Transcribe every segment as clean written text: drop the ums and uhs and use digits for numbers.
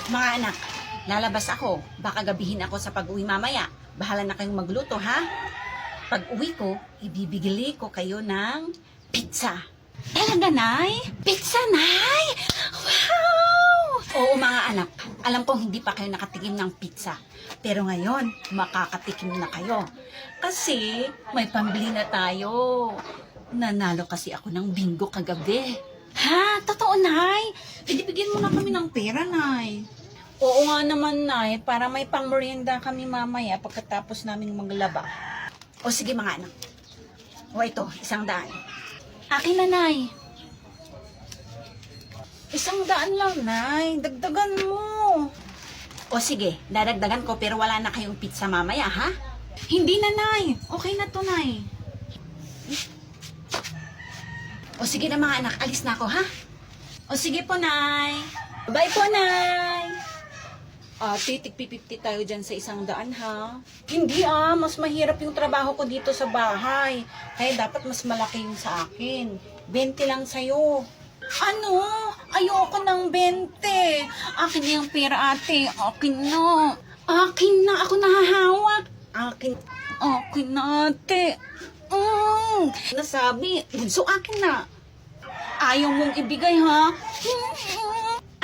Mga anak, lalabas ako. Baka gabihin ako sa pag-uwi mamaya. Bahala na kayong magluto, ha? Pag-uwi ko, ibibigili ko kayo ng pizza. Talaga, Nay? Pizza, Nay? Wow! Oo, mga anak. Alam kong hindi pa kayo nakatikim ng pizza. Pero ngayon, makakatikim na kayo. Kasi may pambili na tayo. Nanalo kasi ako ng bingo kagabi. Ha? Totoo, Nay? Bigyan mo na kami ng pera, Nay. Oo nga naman, Nay. Para may pang-merienda kami mamaya pagkatapos namin maglaba. O sige, mga anak. O ito, 100. Akin na, Nay. 100 lang, Nay. Dagdagan mo. O sige, dadagdagan ko pero wala na kayong pizza mamaya, ha? Hindi na, Nay. Okay na to, Nay. O sige na, mga anak. Alis na ako, ha? O sige po, Nay. Bye po, Nay. Tig 50 tayo dyan sa 100, ha? Hindi, mas mahirap yung trabaho ko dito sa bahay. Kaya dapat mas malaki yung sa akin. 20 lang sa'yo. Ano? Ayoko ng 20. Akin na yung pera, ate. Akin na. Akin na. Ako nahahawak. Akin na, ate. Nasabi. Bunso, akin na. Ayaw mong ibigay, ha?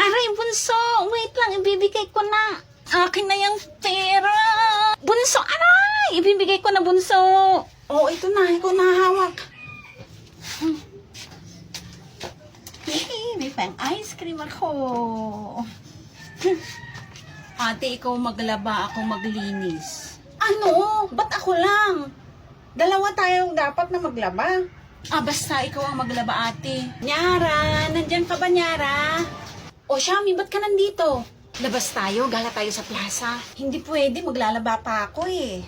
Aray, bunso. Wait lang, ibibigay ko na. Akin na yung pera. Bunso, aray! Ibibigay ko na, bunso. Oh, ito na. Ikaw nahahawak. May pang ice cream ako. Ate, ikaw maglaba, ako maglinis. Ano? Ba't ako lang? Dalawa tayong dapat na maglaba. Basta ikaw ang maglaba, ate. Nyara, nandyan ka ba, Nyara? O, Shami, ba't ka nandito? Labas tayo, gala tayo sa plaza. Hindi pwede, maglalaba pa ako eh.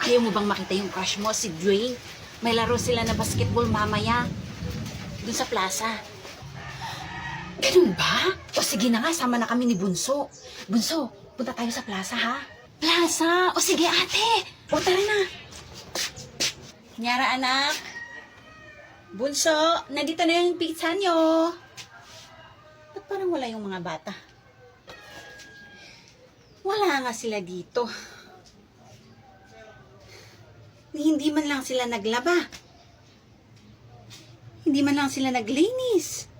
Ayaw mo bang makita yung crush mo, si Dwayne? May laro sila na basketball mamaya. Dun sa plaza. Ganun ba? O sige na nga, sama na kami ni Bunso. Bunso, punta tayo sa plaza, ha? Plaza? O sige, ate. O tara na. Nyara, anak. Bunso, nandito na yung pizza nyo. Ba't parang wala yung mga bata? Wala nga sila dito. Hindi man lang sila naglaba. Hindi man lang sila naglinis.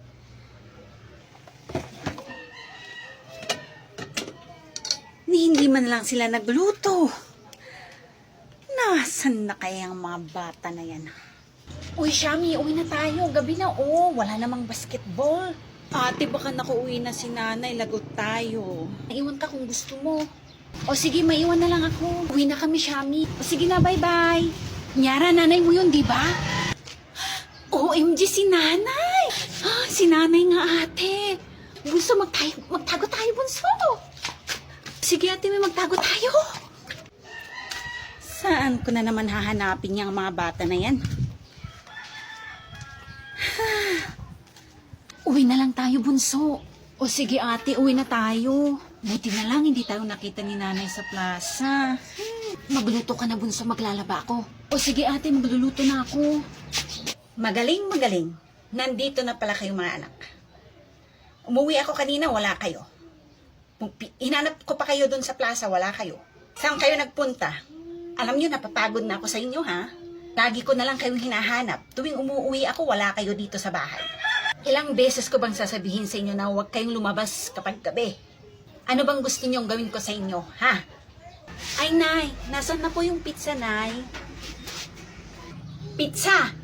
Hindi man lang sila nagluto. Nasaan na kaya ang mga bata na yan? Uy, Shami, uwi na tayo. Gabi na, wala namang basketball. Ate, baka nakauwi na si nanay. Lagot tayo. Maiwan ka kung gusto mo. O sige, maiwan na lang ako. Uwi na kami, Shami. O sige na, bye-bye. Nyara, nanay mo yun, di ba? OMG, si nanay. Si nanay nga, ate. Bunso, magtago tayo, bunso. Sige, ate, may magtago tayo. Saan ko na naman hahanapin yung mga bata na yan? Uwi na lang tayo, bunso. O sige, ate, uwi na tayo. Buti na lang, hindi tayo nakita ni nanay sa plaza. Magluto ka na, bunso, maglalaba ako. O sige, ate, magluluto na ako. Magaling, magaling. Nandito na pala kayo, mga anak. Umuwi ako kanina, wala kayo. Hinanap ko pa kayo dun sa plaza, wala kayo. Saan kayo nagpunta? Alam nyo, napapagod na ako sa inyo, ha? Lagi ko na lang kayong hinahanap. Tuwing umuwi ako, wala kayo dito sa bahay. Ilang beses ko bang sasabihin sa inyo na huwag kayong lumabas kapag gabi? Ano bang gusto nyong gawin ko sa inyo, ha? Ay, Nay, nasan na po yung pizza, Nay? Pizza!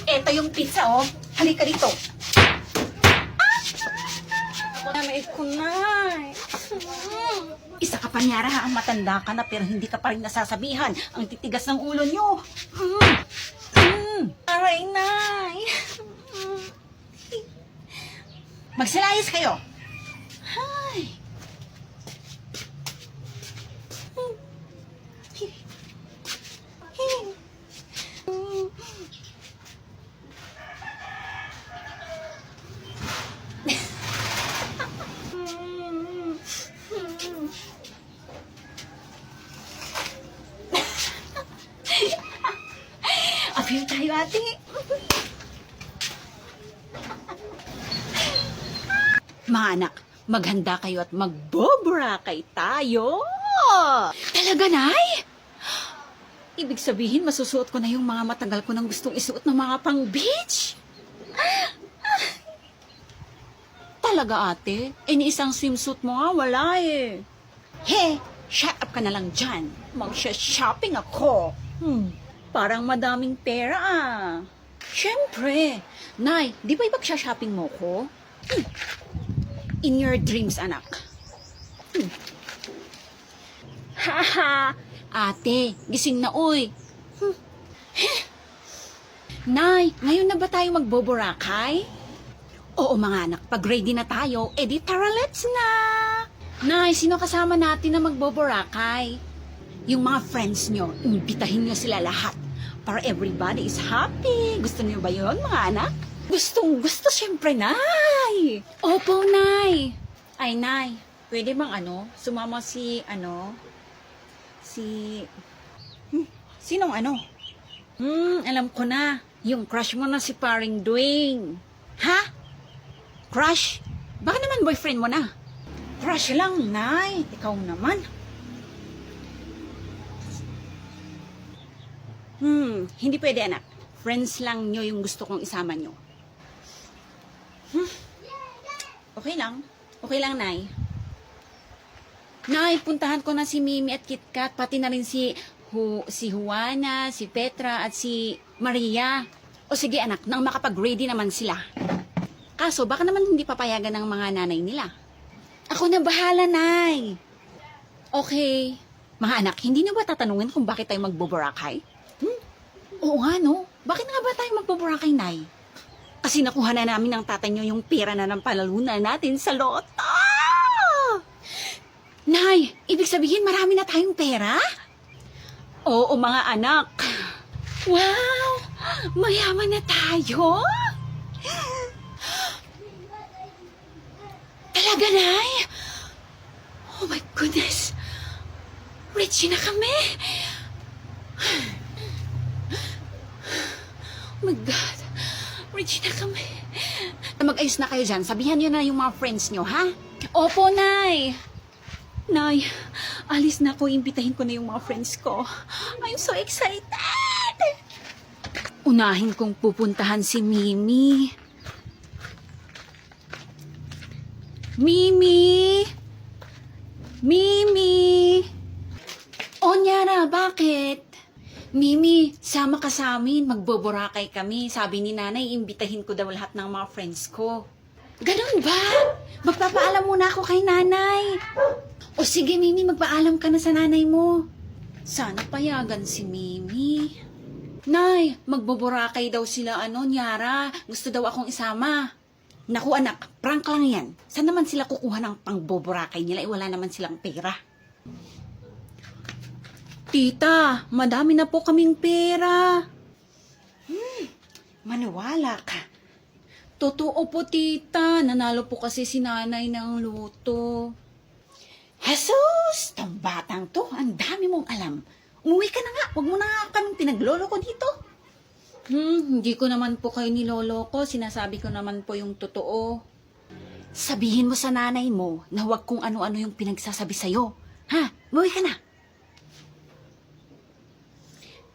Eto yung pizza, oh. Halika dito. May kunay. Isa ka pa, Nyara, ha? Matanda ka na pero hindi ka pa rin nasasabihan. Ang titigas ng ulo nyo. Aray, Nay. Magsilayas kayo. Hay. Appeal tayo, ate. Mga anak, Maghanda kayo at magboborakay tayo. Talaga, Nay? Ibig sabihin, masusuot ko na yung mga matagal ko nang gustong isuot ng mga pang-beach. Talaga, ate? Ni isang swimsuit mo nga, wala eh. He, shut up ka na lang dyan. Mag-shopping ako. Parang madaming pera ah. Siyempre. Nay, di ba ipag-shopping mo ko? In your dreams, anak. Haha. Ate, gising na oy. Nay, ngayon na ba tayo magboborakay? Oo mga anak, pag ready na tayo, edi tara let's na! Nay, sino kasama natin na magboborakay? Yung mga friends nyo, imbitahin nyo sila lahat para everybody is happy. Gusto niyo ba yun mga anak? Gustong gusto syempre, Nay! Opo, Nay! Ay, Nay, pwede bang sumama sinong alam ko na. Yung crush mo na si paring Dwayne. Ha? Crush? Baka naman boyfriend mo na. Crush lang, Nay. Ikaw naman. Hindi pwede, anak. Friends lang nyo yung gusto kong isama nyo. Okay lang. Okay lang, Nay. Nay, puntahan ko na si Mimi at KitKat, pati na rin si Juana, si Petra, at si Maria. O sige anak, nang makapag-ready naman sila. Kaso, baka naman hindi papayagan ng mga nanay nila. Ako na bahala, Nay. Okay. Mga anak, hindi niyo ba tatanungin kung bakit tayo magboborakay? Oo nga, no? Bakit nga ba tayo magboborakay, Nay? Kasi nakuha na namin ng tatay niyo yung pera na ng palalunan natin sa loto. Nay, ibig sabihin marami na tayong pera? Oo, mga anak. Wow! Mayaman na tayo? Talaga, Nay? Oh my goodness! Rich na kami! Oh my God! Rich na kami! Mag-ayos na kayo dyan. Sabihan nyo na yung mga friends nyo, ha? Opo, Nay! Nay, alis na ako. Imbitahin ko na yung mga friends ko. I'm so excited! Unahin kong pupuntahan si Mimi. Mimi! Mimi! O, Nyara, bakit? Mimi, sama ka sa amin. Magboborakay kami. Sabi ni nanay, imbitahin ko daw lahat ng mga friends ko. Ganun ba? Magpapaalam muna ako kay nanay. O sige, Mimi, magpaalam ka na sa nanay mo. Sana payagan si Mimi. Nay, magboborakay daw sila, Nyara. Gusto daw akong isama. Naku, anak, prank lang yan. Saan naman sila kukuha ng pangboborakay nila? Wala naman silang pera. Tita, madami na po kaming pera. Maniwala ka. Totoo po, tita. Nanalo po kasi si nanay ng luto. Jesus! Tong batang to, ang dami mong alam. Umuwi ka na nga. Huwag mo na nga kaming pinaglolo ko dito. Hindi ko naman po kayo nilolo ko. Sinasabi ko naman po yung totoo. Sabihin mo sa nanay mo na huwag kung ano-ano yung pinagsasabi sa'yo. Ha? Umuwi ka na.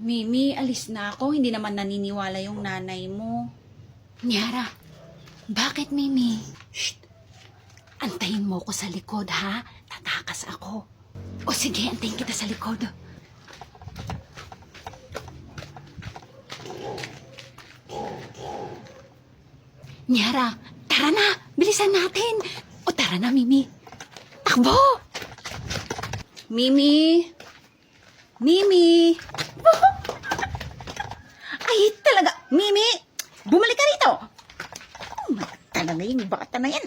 Mimi, alis na ako. Hindi naman naniniwala yung nanay mo. Nyara, bakit, Mimi? Shh! Antayin mo ko sa likod, ha? Tatakas ako. O sige, antayin kita sa likod. Nyara, tara na! Bilisan natin! O tara na, Mimi. Takbo! Mimi! Mimi! Ay, talaga! Mimi! Bumalik ka rito! Oh, talaga yung bata na yan.